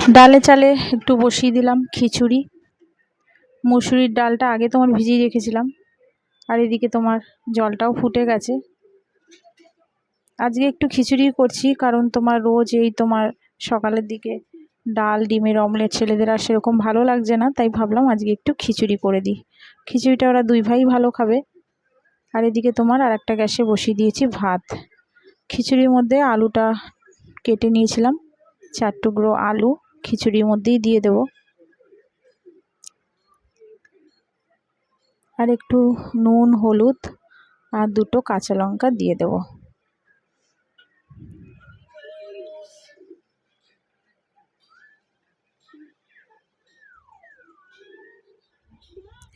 ডালে চালে একটু বসিয়ে দিলাম খিচুড়ি। মুসুরির ডালটা আগে তোমার ভিজিয়ে রেখেছিলাম, আর এদিকে তোমার জলটাও ফুটে গেছে। আজকে একটু খিচুড়ি করছি, কারণ তোমার রোজ এই তোমার সকালের দিকে ডাল ডিমের অমলেট ছেলেদের আর সেরকম ভালো লাগছে না, তাই ভাবলাম আজকে একটু খিচুড়ি করে দিই। খিচুড়িটা ওরা দুই ভাই ভালো খাবে। আর এদিকে তোমার আর একটা গ্যাসে বসিয়ে দিয়েছি ভাত। খিচুড়ির মধ্যে আলুটা কেটে নিয়েছিলাম, 4 টুকরো আলু খিচুড়ির মধ্যেই দিয়ে দেব, আর একটু নুন হলুদ আর 2টো কাঁচা লঙ্কা দিয়ে দেব।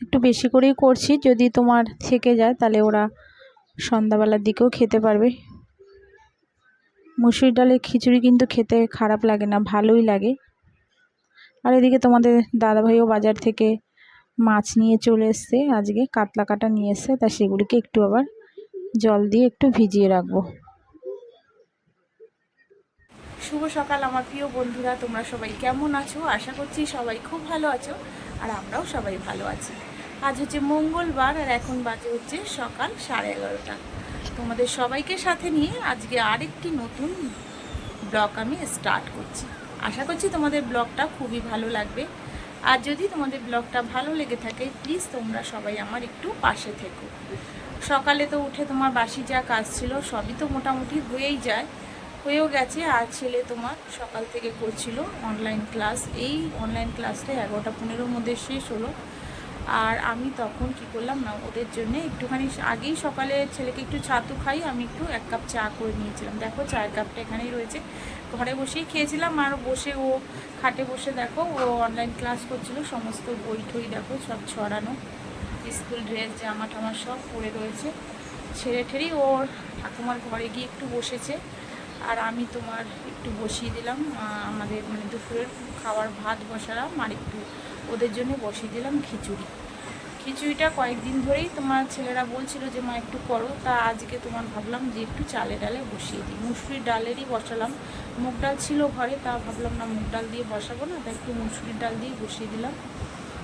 একটু বেশি করেই করছি, যদি তোমার থেকে যায় তাহলে ওরা সন্ধ্যাবেলার দিকেও খেতে পারবে। মুসুরি ডালের খিচুড়ি কিন্তু খেতে খারাপ লাগে না, ভালোই লাগে। আর এদিকে তোমাদের দাদাভাইও বাজার থেকে মাছ নিয়ে চলে এসছে, আজকে কাতলা কাটা নিয়ে এসছে, তা সেগুলিকে একটু আবার জল দিয়ে একটু ভিজিয়ে রাখবো। শুভ সকাল আমার প্রিয় বন্ধুরা, তোমরা সবাই কেমন আছো? আশা করছি সবাই খুব ভালো আছো, আর আমরাও সবাই ভালো আছি। আজ হচ্ছে মঙ্গলবার, আর এখন বাজে হচ্ছে সকাল 11:30। তোমাদের সবাইকে সাথে নিয়ে আজকে আরেকটি নতুন ব্লগ আমি স্টার্ট করছি। আশা করছি তোমাদের ব্লগটা খুবই ভালো লাগবে। আর যদি তোমাদের ব্লগটা ভালো লেগে থাকে, প্লিজ তোমরা সবাই আমার একটু পাশে থেকো। সকালে তো উঠে তোমার বাসি যা কাজ ছিল সবই তো মোটামুটি হয়েও গেছে। আর ছেলে তোমার সকাল থেকে করছিল অনলাইন ক্লাস, এই অনলাইন ক্লাসটা 11:15 মধ্যে শেষ হলো। আর আমি তখন কি করলাম না, ওদের জন্য একটুখানি আগেই সকালে ছেলেকে একটু ছাতু খাই, আমি একটু 1 কাপ চা করে নিয়েছিলাম। দেখো চায়ের কাপটা এখানেই রয়েছে, ঘরে বসেই খেয়েছিলাম। আর বসে ও খাটে বসে দেখো ও অনলাইন ক্লাস করছিল, সমস্ত বই ঠই দেখো সব ছড়ানো, স্কুল ড্রেস জামা টামা সব পরে রয়েছে। ছেড়ে ঠেড়েই ওর ঠাকুমার ঘরে গিয়ে একটু বসেছে, আর আমি তোমার একটু বসিয়ে দিলাম আমাদের মানে দুপুরের খাওয়ার ভাত বসালাম, আর একটু ওদের জন্য বসিয়ে দিলাম খিচুড়িটা কয়েকদিন ধরেই তোমার ছেলেরা বলছিল যে মা একটু করো, তা আজকে তোমার ভাবলাম যে একটু চালে ডালে বসিয়ে দিই। মুসুরির ডালেরই বসালাম, মুগ ডাল ছিল ঘরে, তা ভাবলাম না মুগ ডাল দিয়ে বসাবো না, তা একটু মুসুরির ডাল দিয়ে বসিয়ে দিলাম।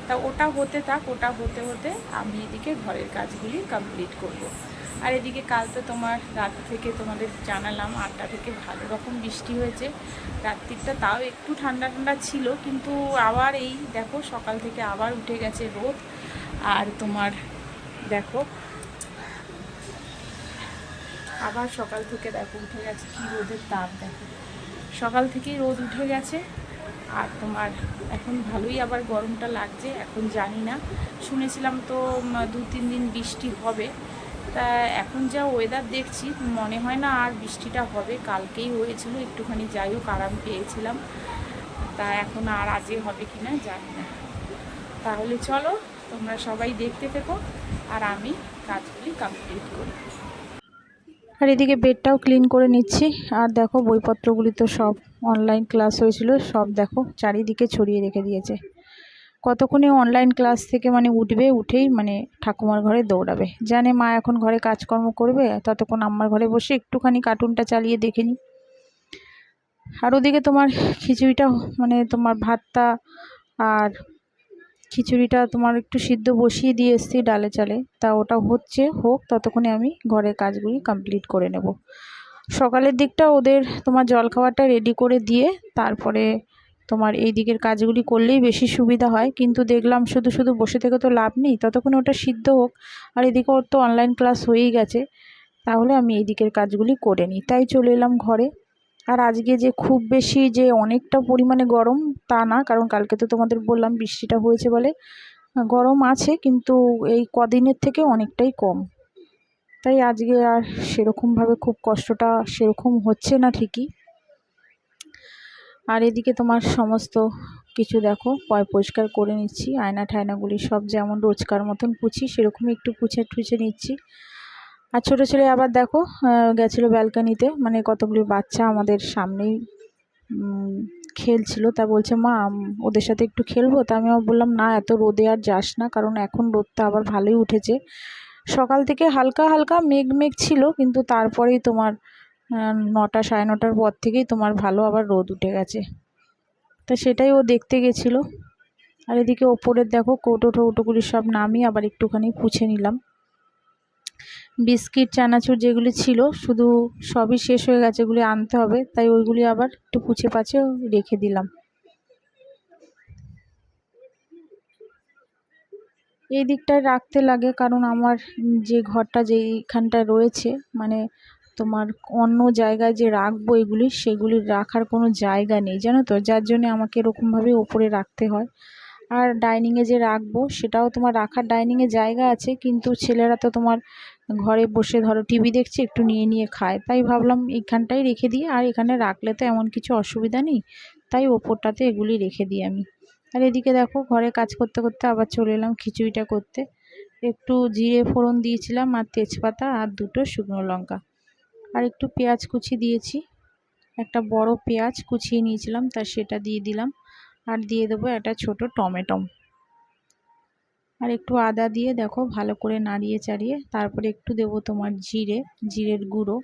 তা ওটা হতে থাক, ওটা হতে হতে আমি এদিকে ঘরের কাজগুলি কমপ্লিট করব। আর এদিকে কাল তো তোমার রাত থেকে তোমাদের জানালাম 8টা থেকে ভালো রকম বৃষ্টি হয়েছে। রাত্রিটা তাও একটু ঠান্ডা ঠান্ডা ছিল, কিন্তু আবার এই দেখো সকাল থেকে আবার উঠে গেছে রোদ। আর তোমার দেখো আবার সকাল থেকে দেখো উঠে গেছে, কি রোদের তাপ দেখো, সকাল থেকেই রোদ উঠে গেছে। আর তোমার এখন ভালোই আবার গরমটা লাগছে। এখন জানি না, শুনেছিলাম তো 2-3 দিন বৃষ্টি হবে, তা এখন যা ওয়েদার দেখছি মনে হয় না আর বৃষ্টিটা হবে। কালকেই হয়েছিল একটুখানি, যাই হোক আরাম পেয়েছিলাম, তা এখন আর আজকে হবে কি না জানি না। তাহলে চলো তোমরা সবাই দেখতে থেকো, আর আমি কাজগুলি কমপ্লিট করি। আর এদিকে বেডটাও ক্লিন করে নিচ্ছি। আর দেখো বইপত্রগুলি তো সব অনলাইন ক্লাস হয়েছিল, সব দেখো চারিদিকে ছড়িয়ে রেখে দিয়েছে। কতক্ষণে অনলাইন ক্লাস থেকে মানে উঠবে, উঠেই মানে ঠাকুমার ঘরে দৌড়াবে, জানে মা এখন ঘরে কাজকর্ম করবে, ততক্ষণ আমার ঘরে বসে একটুখানি কার্টুনটা চালিয়ে দেখে নিই। আর ওদিকে তোমার খিচুড়িটা মানে তোমার ভাতটা আর খিচুড়িটা তোমার একটু সিদ্ধ বসিয়ে দিয়ে এসেছি ডালে চালে, তা ওটা হোক, ততক্ষণে আমি ঘরের কাজগুলি কমপ্লিট করে নেব। সকালের দিকটা ওদের তোমার জলখাবারটা রেডি করে দিয়ে তারপরে তোমার এই দিকের কাজগুলি করলেই বেশি সুবিধা হয়। কিন্তু দেখলাম শুধু শুধু বসে থেকে তো লাভ নেই, ততক্ষণে ওটা সিদ্ধ হোক। আর এদিকে ওর তো অনলাইন ক্লাস হয়েই গেছে, তাহলে আমি এই দিকের কাজগুলি করে নিই, তাই চলে এলাম ঘরে। আর আজকে যে খুব বেশি যে অনেকটা পরিমাণে গরম তা না, কারণ কালকে তো তোমাদের বললাম বৃষ্টিটা হয়েছে বলে গরম আছে, কিন্তু এই কদিনের থেকে অনেকটাই কম। তাই আজকে আর সেরকমভাবে খুব কষ্টটা সেরকম হচ্ছে না ঠিকই। আর এদিকে তোমার সমস্ত কিছু দেখো পরিষ্কার করে নিচ্ছি, আয়না ঠায়নাগুলি সব যেমন রোজকার মতন পুছি সেরকমই একটু পুছে নিচ্ছি। আর ছোটো ছেলে আবার দেখো গেছিলো ব্যালকানিতে, মানে কতগুলি বাচ্চা আমাদের সামনেই খেলছিল, তা বলছে মা ওদের সাথে একটু খেলবো। তা আমি বললাম না, এত রোদে আর যাস না, কারণ এখন রোদটা আবার ভালোই উঠেছে। সকাল থেকে হালকা হালকা মেঘ ছিল, কিন্তু তারপরেই তোমার 9টা 9:30টার পর থেকেই তোমার ভালো আবার রোদ উঠে গেছে। তা সেটাই ও দেখতে গেছিলো। আর এদিকে ওপরের দেখো কৌটো টৌটোগুলি সব নামিয়ে আবার একটুখানি পুছে নিলাম। বিস্কিট চানাচুর যেগুলি ছিল শুধু সবই শেষ হয়ে গেছে, এগুলি আনতে হবে, তাই ওইগুলি আবার একটু পুছে পাছে রেখে দিলাম। এই দিকটায় রাখতে লাগে, কারণ আমার যে ঘরটা যেইখানটায় রয়েছে মানে তোমার অন্য জায়গায় যে রাখবো এগুলি, সেগুলি রাখার কোনো জায়গা নেই জানো তো, যার জন্য আমাকে এরকমভাবে ওপরে রাখতে হয়। আর ডাইনিংয়ে যে রাখবো সেটাও তোমার রাখার ডাইনিংয়ে জায়গা আছে, কিন্তু ছেলেরা তো তোমার ঘরে বসে ধরো টিভি দেখছে, একটু নিয়ে নিয়ে খায়, তাই ভাবলাম এইখানটাই রেখে দিই। আর এখানে রাখলে তো এমন কিছু অসুবিধা নেই, তাই ওপরটাতে এগুলি রেখে দিই আমি। আর এদিকে দেখো ঘরে কাজ করতে করতে আবার চলে এলাম খিচুড়িটা করতে। একটু জিরে ফোড়ন দিয়েছিলাম আর তেজপাতা আর দুটো শুকনো লঙ্কা, আর একটু পেঁয়াজ কুচি দিয়েছি, একটা বড় পেঁয়াজ কুচিয়ে নিয়েছিলাম তা সেটা দিয়ে দিলাম। আর দিয়ে দেবো একটা ছোট টমেটো, আর একটু আদা দিয়ে দেখো ভালো করে নাড়িয়ে চাড়িয়ে তারপরে একটু দেবো তোমার জিরের গুঁড়ো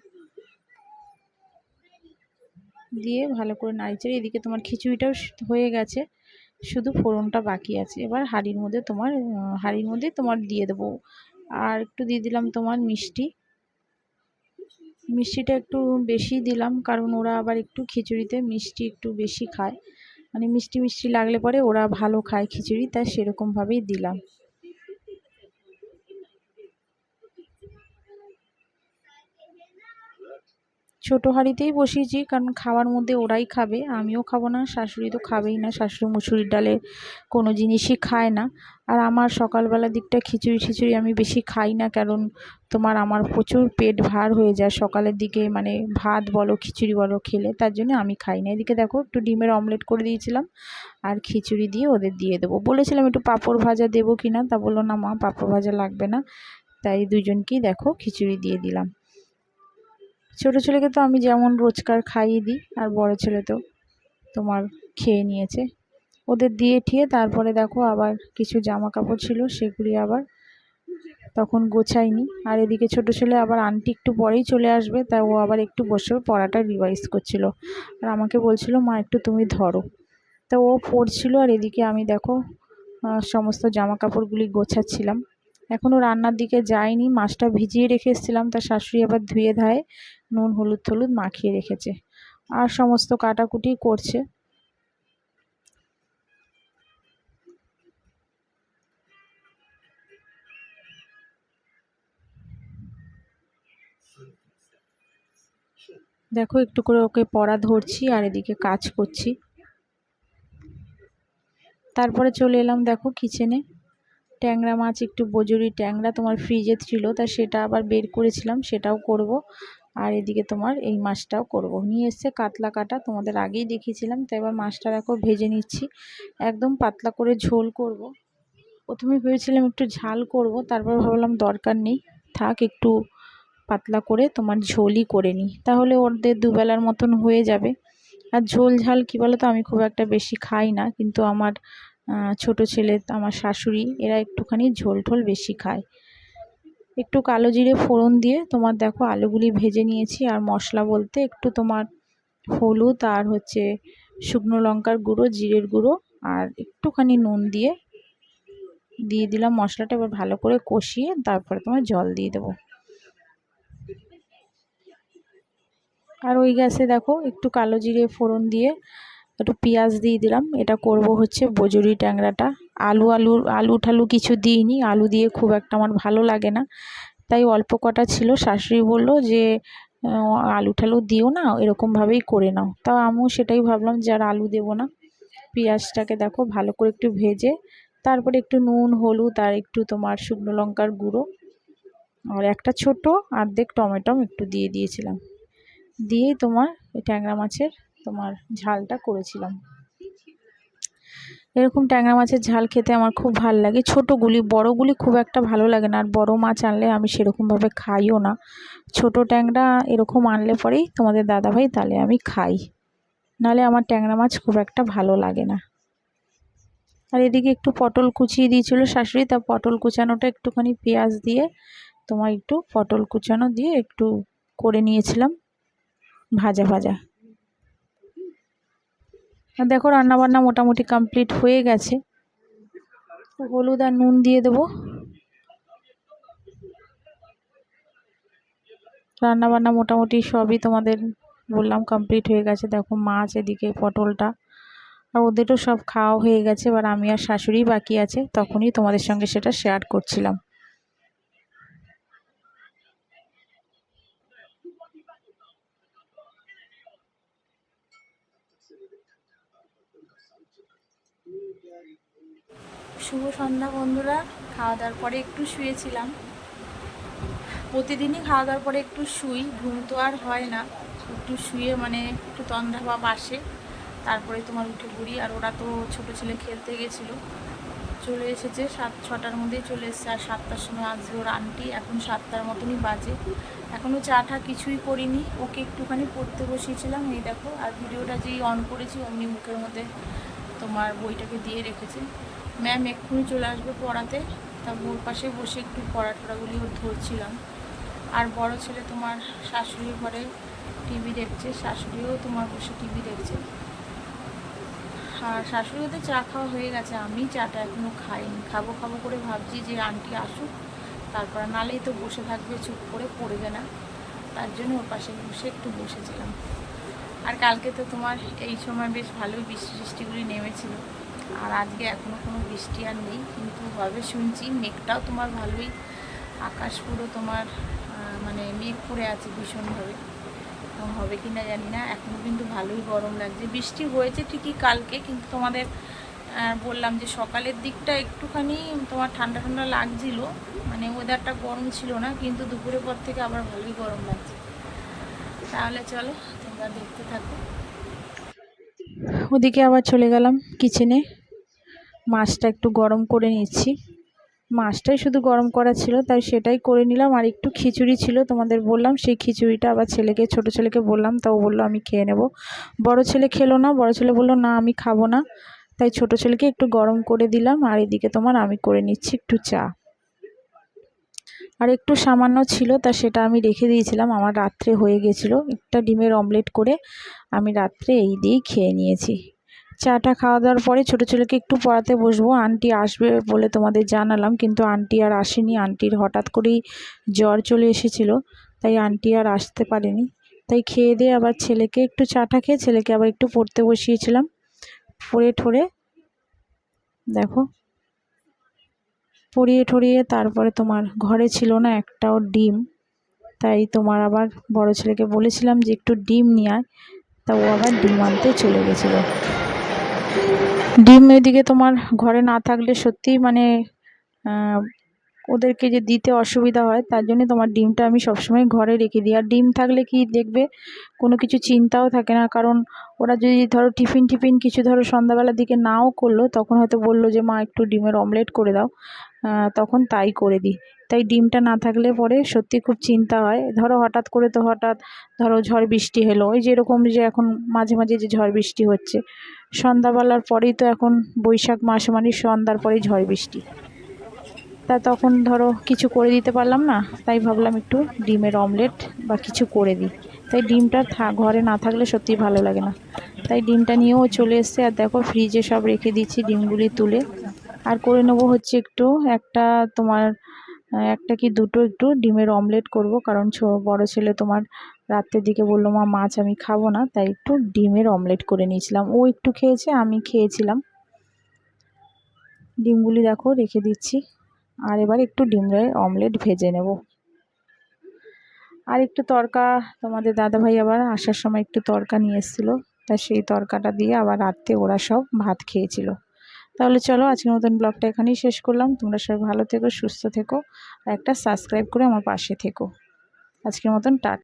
দিয়ে ভালো করে নাড়িয়ে চাড়িয়ে এদিকে তোমার খিচুড়িটাও হয়ে গেছে, শুধু ফোড়নটা বাকি আছে। এবার হাঁড়ির মধ্যে তোমার দিয়ে দেবো। আর একটু দিয়ে দিলাম তোমার মিষ্টিটা একটু বেশি দিলাম, কারণ ওরা আবার একটু খিচুড়িতে মিষ্টি একটু বেশি খায়, মানে মিষ্টি মিষ্টি লাগলে পরে ওরা ভালো খায় খিচুড়ি, তাই সেরকমভাবেই দিলাম। ছোটো হাঁড়িতেই বসিয়েছি, কারণ খাওয়ার মধ্যে ওরাই খাবে, আমিও খাবো না, শাশুড়ি তো খাবেই না, শাশুড়ি মুসুরির ডালের কোনো জিনিসই খায় না। আর আমার সকালবেলার দিকটা খিচুড়ি আমি বেশি খাই না, কারণ তোমার আমার প্রচুর পেট ভার হয়ে যায় সকালের দিকে, মানে ভাত বলো খিচুড়ি বলো খেলে, তার জন্য আমি খাই না। এদিকে দেখো একটু ডিমের অমলেট করে দিয়েছিলাম, আর খিচুড়ি দিয়ে ওদের দিয়ে দেবো। বলেছিলাম একটু পাঁপড় ভাজা দেবো কিনা, তা বললো না মা পাঁপড় ভাজা লাগবে না, তাই দুজনকেই দেখো খিচুড়ি দিয়ে দিলাম। ছোটো ছেলেকে তো আমি যেমন রোজকার খাইয়ে দিই, আর বড় ছেলে তো তোমার খেয়ে নিয়েছে। ওদের দিয়ে ঠিয়ে তারপরে দেখো আবার কিছু জামা কাপড় ছিল সেগুলি আবার তখন গোছাইনি। আর এদিকে ছোটো ছেলে আবার আন্টি একটু পরেই চলে আসবে, তাই ও আবার একটু বসে পড়াটা রিভাইজ করছিল, আর আমাকে বলছিল মা একটু তুমি ধরো, তা ও পড়ছিল। আর এদিকে আমি দেখো সমস্ত জামা কাপড়গুলি গোছাচ্ছিলাম। এখনও রান্নার দিকে যাইনি, মাছটা ভিজিয়ে রেখে এসেছিলাম, তার শাশুড়ি আবার ধুয়ে ধায়ে নুন হলুদ টলুদ মাখিয়ে রেখেছে, আর সমস্ত কাটাকুটি করছে। দেখো একটু করে ওকে পড়া ধরছি আর এদিকে কাজ করছি। তারপরে চলে এলাম দেখো কিচেনে। ট্যাংরা মাছ, একটু বজুরি ট্যাংরা তোমার ফ্রিজে ছিল, তা সেটা আবার বের করেছিলাম, সেটাও করব। আর এদিকে তোমার এই মাছটাও করব। নিয়ে এসছে কাতলা কাটা, তোমাদের আগেই দেখিয়েছিলাম, তো এবার মাছটা দেখো ভেজে নিচ্ছি, একদম পাতলা করে ঝোল করব। প্রথমে ভেবেছিলাম একটু ঝাল করব, তারপর ভাবলাম দরকার নেই, থাক একটু পাতলা করে তোমার ঝোলই করে নিই, তাহলে ওদের দুবেলার মতন হয়ে যাবে। আর ঝোল ঝাল কী বলো তো, আমি খুব একটা বেশি খাই না, কিন্তু আমার ছোট ছেলে আমার শাশুড়ি এরা একটুখানি ঝোল ঝোল বেশি খায়। একটু কালো জিরে ফোড়ন দিয়ে তোমার দেখো আলুগুলি ভেজে নিয়েছি, আর মশলা বলতে একটু তোমার হলুদ আর হচ্ছে শুকনো লঙ্কার গুঁড়ো, জিরের গুঁড়ো আর একটুখানি নুন দিয়ে দিলাম মশলাটা। এবার ভালো করে কষিয়ে তারপরে তোমার জল দিয়ে দেবো। আর ওই গ্যাসে দেখো একটু কালো জিরে ফোড়ন দিয়ে একটু পেঁয়াজ দিয়ে দিলাম। এটা করব হচ্ছে বজুরি ট্যাংরাটা। আলু ঠালু কিছু দিইনি, আলু দিয়ে খুব একটা আমার ভালো লাগে না, তাই অল্প কটা ছিল। শাশুড়ি বলল যে আলু ঠালু দিও না, এরকমভাবেই করে নাও, তাও আমিও সেটাই ভাবলাম যে আর আলু দেবো না। পেঁয়াজটাকে দেখো ভালো করে একটু ভেজে তারপরে একটু নুন হলুদ আর একটু তোমার শুকনো লঙ্কার গুঁড়ো আর একটা ছোট অর্ধেক টমেটো একটু দিয়ে দিয়েছিলাম, দিয়েই তোমার এই ট্যাংরা মাছের তোমার ঝালটা করেছিলাম। এরকম ট্যাংরা মাছের ঝাল খেতে আমার খুব ভালো লাগে, ছোটোগুলি, বড়গুলি খুব একটা ভালো লাগে না, আর বড় মাছ আনলে আমি সেরকমভাবে খাইও না। ছোট ট্যাংরা এরকম আনলে পরেই তোমাদের দাদাভাই তাহলে আমি খাই, নাহলে আমার ট্যাংরা মাছ খুব একটা ভালো লাগে না। আর এদিকে একটু পটল কুচিয়ে দিয়েছিল শাশুড়ি, তা পটল কুচানোটা একটুখানি পেঁয়াজ দিয়ে তোমার একটু পটল কুচানো দিয়ে একটু করে নিয়েছিলাম ভাজা ভাজা। আর দেখো রান্নাবান্না মোটামুটি কমপ্লিট হয়ে গেছে। তো হলুদ আর নুন দিয়ে দেবো। রান্নাবান্না মোটামুটি সবই তোমাদের বললাম কমপ্লিট হয়ে গেছে। দেখো মাছ, এদিকে পটলটা, আর ওদেরও সব খাওয়া হয়ে গেছে। এবার আমি আর শাশুড়ি বাকি আছে, তখনই তোমাদের সঙ্গে সেটা শেয়ার করছিলাম। শুভ সন্ধ্যা বন্ধুরা। খাওয়া দাওয়ার পরে একটু শুয়েছিলাম। প্রতিদিনই খাওয়া দাওয়ার পরে একটু শুই, ঘুম তো আর হয় না। একটু শুয়ে মানে একটু তন্দ্রা ভাব আসে, তারপরে তোমার উঠে পড়ি। আর ওরা তো ছোটো ছেলে খেলতে গেছিলো, চলে এসেছে 7-6টার মধ্যেই চলে এসেছে। আর 7টার সময় আসবে ওর আন্টি। এখন 7টার মতনই বাজে, এখনও চা টা কিছুই করিনি। ওকে একটুখানি পড়তে বসিয়েছিলাম, এই দেখো। আর ভিডিওটা যেই অন করেছি অমনি মুখের মধ্যে তোমার বইটাকে দিয়ে রেখেছে। ম্যাম এক্ষুনি চলে আসবে পড়াতে, তা ওর পাশে বসে একটু পড়া টড়াগুলি ওর ধরছিলাম। আর বড় ছেলে তোমার শাশুড়ির ঘরে টিভি দেখছে, শাশুড়িও তোমার বসে টিভি দেখছে। আর শাশুড়ি ওদের চা খাওয়া হয়ে গেছে, আমি চাটা এখনও খাইনি। খাবো খাবো করে ভাবছি যে আন্টি আসুক, তারপরে নালেই তো বসে থাকবে, চুপ করে পড়বে না। তার জন্য ওর পাশে বসে একটু বসেছিলাম। আর কালকে তো তোমার এই সময় বেশ ভালোই বৃষ্টিগুলি নেমেছিল। আর আজকে এখনও কোনো বৃষ্টি আর নেই, কিন্তু হবে শুনছি। মেঘটাও তোমার ভালোই, আকাশ পুরো তোমার মানে মেঘ পড়ে আছে ভীষণভাবে। হবে কি না জানি না। এখনও কিন্তু ভালোই গরম লাগছে। বৃষ্টি হয়েছে ঠিকই কালকে, কিন্তু তোমাদের বললাম যে সকালের দিকটা একটুখানি তোমার ঠান্ডা ঠান্ডা লাগছিল, মানে ওয়েদারটা গরম ছিল না, কিন্তু দুপুরের পর থেকে আবার ভালোই গরম লাগছে। তাহলে চলো তোমরা দেখতে থাকো। ওদিকে আবার চলে গেলাম কিচেনে, মাছটা একটু গরম করে নিচ্ছি। মাছটাই শুধু গরম করা ছিল, তাই সেটাই করে নিলাম। আর একটু খিচুড়ি ছিল, তোমাদের বললাম সেই খিচুড়িটা আবার ছোটো ছেলেকে বললাম, তাও বললো আমি খেয়ে নেব। বড় ছেলে খেলো না, বড় ছেলে বললো না আমি খাবো না, তাই ছোটো ছেলেকে একটু গরম করে দিলাম। আর এদিকে তোমার আমি করে নিচ্ছি একটু চা। আর একটু সামান্য ছিল, তা সেটা আমি রেখে দিয়েছিলাম, আমার রাত্রে হয়ে গেছিলো। একটা ডিমের অমলেট করে আমি রাত্রে এই দিয়েই খেয়ে নিয়েছি। চাটা খাওয়া দাওয়ার পরে ছোটো ছেলেকে একটু পড়াতে বসবো। আন্টি আসবে বলে তোমাদের জানালাম, কিন্তু আন্টি আর আসেনি। আন্টির হঠাৎ করেই জ্বর চলে এসেছিলো, তাই আন্টি আর আসতে পারেনি। তাই খেয়ে দিয়ে আবার ছেলেকে একটু চাটা খেয়ে ছেলেকে আবার একটু পড়তে বসিয়েছিলাম। পড়ে ঠরে দেখো, পড়িয়ে ঠরিয়ে তারপরে তোমার ঘরে ছিল না একটাও ডিম, তাই তোমার আবার বড় ছেলেকে বলেছিলাম যে একটু ডিম নিয়ে আয়, তা ও আবার ডিম আনতে চলে গেছিলো। ডিম এদিকে তোমার ঘরে না থাকলে সত্যিই মানে ওদেরকে যে দিতে অসুবিধা হয়, তার জন্য তোমার ডিমটা আমি সবসময় ঘরে রেখে দিই। আর ডিম থাকলে কি দেখবে কোনো কিছু চিন্তাও থাকে না, কারণ ওরা যদি ধরো টিফিন কিছু ধরো সন্ধ্যাবেলার দিকে নাও করলো, তখন হয়তো বললো যে মা একটু ডিমের অমলেট করে দাও, তখন তাই করে দিই। তাই ডিমটা না থাকলে পরে সত্যি খুব চিন্তা হয়। ধরো হঠাৎ করে তো ধরো ঝড় বৃষ্টি হলো, ওই যেরকম যে এখন মাঝে মাঝে যে ঝড় বৃষ্টি হচ্ছে, সন্ধ্যাবেলার পরেই তো এখন বৈশাখ মাস মানে সন্ধ্যার পরেই ঝড় বৃষ্টি, তা তখন ধরো কিছু করে দিতে পারলাম না, তাই ভাবলাম একটু ডিমের অমলেট বা কিছু করে দিই। তাই ডিমটা ঘরে না থাকলে সত্যিই ভালো লাগে না, তাই ডিমটা নিয়েও চলে এসছে। আর দেখো ফ্রিজে সব রেখে দিচ্ছি ডিমগুলি তুলে। আর করে নেবো হচ্ছে একটু একটা কি দুটো একটু ডিমের অমলেট করব, কারণ বড় ছেলে তোমার রাত্রের দিকে বললো মা মাছ আমি খাবো না, তাই একটু ডিমের অমলেট করে নিয়েছিলাম। ও একটু খেয়েছে, আমি খেয়েছিলাম। ডিমগুলি দেখো রেখে দিচ্ছি। আর এবার একটু ডিমের অমলেট ভেজে নেব। আর একটু তড়কা, তোমাদের দাদাভাই আবার আসার সময় একটু তড়কা নিয়ে এসেছিলো, তা সেই তড়কাটা দিয়ে আবার রাত্রে ওরা সব ভাত খেয়েছিল। তাহলে চলো আজকের মতন ব্লগটা এখানেই শেষ করলাম। তোমরা সবাই ভালো থেকো, সুস্থ থেকো, আর একটা সাবস্ক্রাইব করে আমার পাশে থেকো। আজকের মতন টাটা।